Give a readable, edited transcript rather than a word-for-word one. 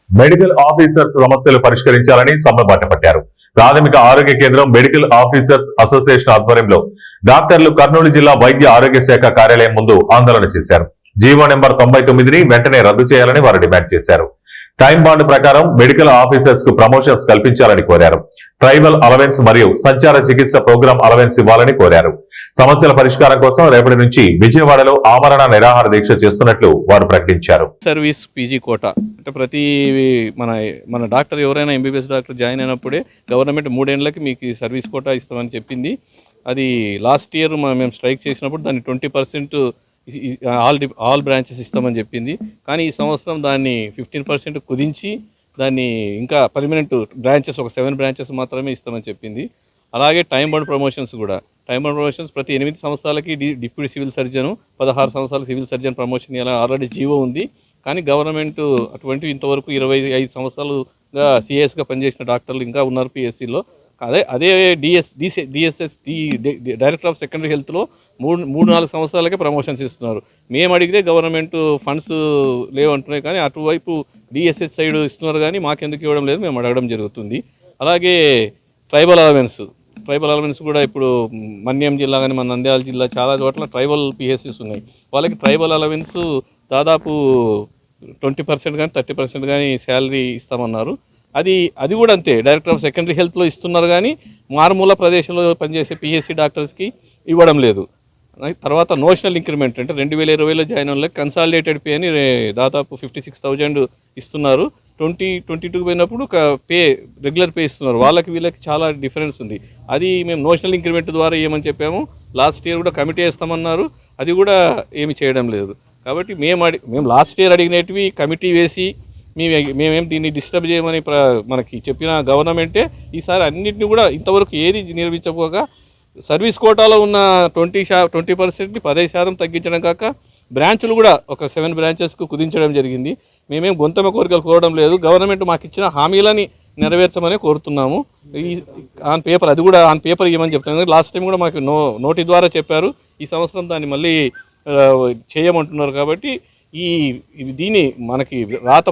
Medical officers సమస్యలు పరిష్కరించాలని సమ్మె బాటపట్టారు. ప్రాథమిక ఆరోగ్య కేంద్రం మెడికల్ ఆఫీసర్స్ అసోసియేషన్ ఆధ్వర్యంలో డాక్టర్లు కర్నూలు జిల్లా వైద్య ఆరోగ్య శాఖ కార్యాలయం ముందు ఆందోళన చేశారు. జీవో నెంబర్ 99ని వెంటనే రద్దు చేయాలని వారు డిమాండ్ చేశారు. టైం బాండ్ ప్రకారం మెడికల్ ఆఫీసర్స్ కు ప్రమోషన్స్ కల్పించాలని కోరారు. ట్రైబల్ అలవెన్స్ మరియు సంచార చికిత్స ప్రోగ్రాం అలవెన్స్ ఇవ్వాలని కోరారు. సమస్యల పరిష్కారం కోసం రేపటి నుంచి విజయవాడలో ఆమరణ నిరాహార దీక్ష చేస్తున్నట్లు వారు ప్రకటించారు. సర్వీస్ పీజీ కోటా అంటే ప్రతి మన డాక్టర్ ఎవరైనా ఎంబీబీఎస్ డాక్టర్ జాయిన్ అయినప్పుడే గవర్నమెంట్ 3 ఏళ్లకి మీకు సర్వీస్ కోటా ఇస్తామని చెప్పింది. అది లాస్ట్ ఇయర్ మేము స్ట్రైక్ చేసినప్పుడు దాన్ని 20% ఆల్ బ్రాంచెస్ ఇస్తామని చెప్పింది. కానీ ఈ సంవత్సరం దాన్ని 15% కుదించి దాన్ని ఇంకా పర్మనెంట్ బ్రాంచెస్ ఒక 7 బ్రాంచెస్ మాత్రమే ఇస్తామని చెప్పింది. అలాగే టైం బౌండ్ ప్రమోషన్స్ కూడా ప్రతి 8 సంవత్సరాలకి డిప్యూటీ సివిల్ సర్జన్, 16 సంవత్సరాల సివిల్ సర్జన్ ప్రమోషన్ ఇలా ఆల్రెడీ జీవో ఉంది. కానీ గవర్నమెంట్ అటువంటి ఇంతవరకు 25 సంవత్సరాలుగా సిఎస్గా పనిచేసిన డాక్టర్లు ఇంకా ఉన్నారు పిఎస్సిలో. అదే డిఎస్ఎస్ డైరెక్టర్ ఆఫ్ సెకండరీ హెల్త్లో 3-4 సంవత్సరాలకే ప్రమోషన్స్ ఇస్తున్నారు. మేము అడిగితే గవర్నమెంట్ ఫండ్స్ లేవంటున్నాయి, కానీ అటువైపు డిఎస్ఎస్ సైడ్ ఇస్తున్నారు, కానీ మాకెందుకు ఇవ్వడం లేదు మేము అడగడం జరుగుతుంది. అలాగే ట్రైబల్ అలవెన్స్ కూడా ఇప్పుడు మన్యం జిల్లా కానీ మన నంద్యాల జిల్లా చాలా చోట్ల ట్రైబల్ పిహెచ్సిస్ ఉన్నాయి. వాళ్ళకి ట్రైబల్ అలవెన్స్ దాదాపు 20% కానీ 30% కానీ శాలరీ ఇస్తామన్నారు. అది కూడా అంతే, డైరెక్టర్ ఆఫ్ సెకండరీ హెల్త్లో ఇస్తున్నారు, కానీ మారుమూల ప్రదేశంలో పనిచేసే పిహెచ్సి డాక్టర్స్కి ఇవ్వడం లేదు. తర్వాత నోషనల్ ఇంక్రిమెంట్ అంటే 2020లో జాయిన్ వాళ్ళకి కన్సాలిడేటెడ్ పే అని దాదాపు 56,000 ఇస్తున్నారు. 2022 పోయినప్పుడు పే రెగ్యులర్ పే ఇస్తున్నారు. వీళ్ళకి చాలా డిఫరెన్స్ ఉంది. అది మేము నోషనల్ ఇంక్రిమెంట్ ద్వారా ఏమని చెప్పాము. లాస్ట్ ఇయర్ కూడా కమిటీ వేస్తామన్నారు, అది కూడా ఏమి చేయడం లేదు. కాబట్టి మేము లాస్ట్ ఇయర్ అడిగినవి కమిటీ వేసి మేమేం దీన్ని డిస్టర్బ్ చేయమని మనకి చెప్పిన గవర్నమెంటే ఈసారి అన్నింటినీ కూడా ఇంతవరకు ఏది నిర్మించకపోగా సర్వీస్ కోటాలో ఉన్న 20%ని 10% తగ్గించడం కాక బ్రాంచులు కూడా ఒక 7 బ్రాంచెస్కు కుదించడం జరిగింది. మేమేం గొంతమ కోరికలు కోరడం లేదు. గవర్నమెంట్ మాకు ఇచ్చిన హామీలని నెరవేర్చమని కోరుతున్నాము. ఆన్ పేపర్ ఇవ్వమని చెప్తున్నాను. లాస్ట్ టైం కూడా మాకు నోటి ద్వారా చెప్పారు. ఈ సంవత్సరం దాన్ని మళ్ళీ చేయమంటున్నారు. కాబట్టి దీన్ని మనకి రాత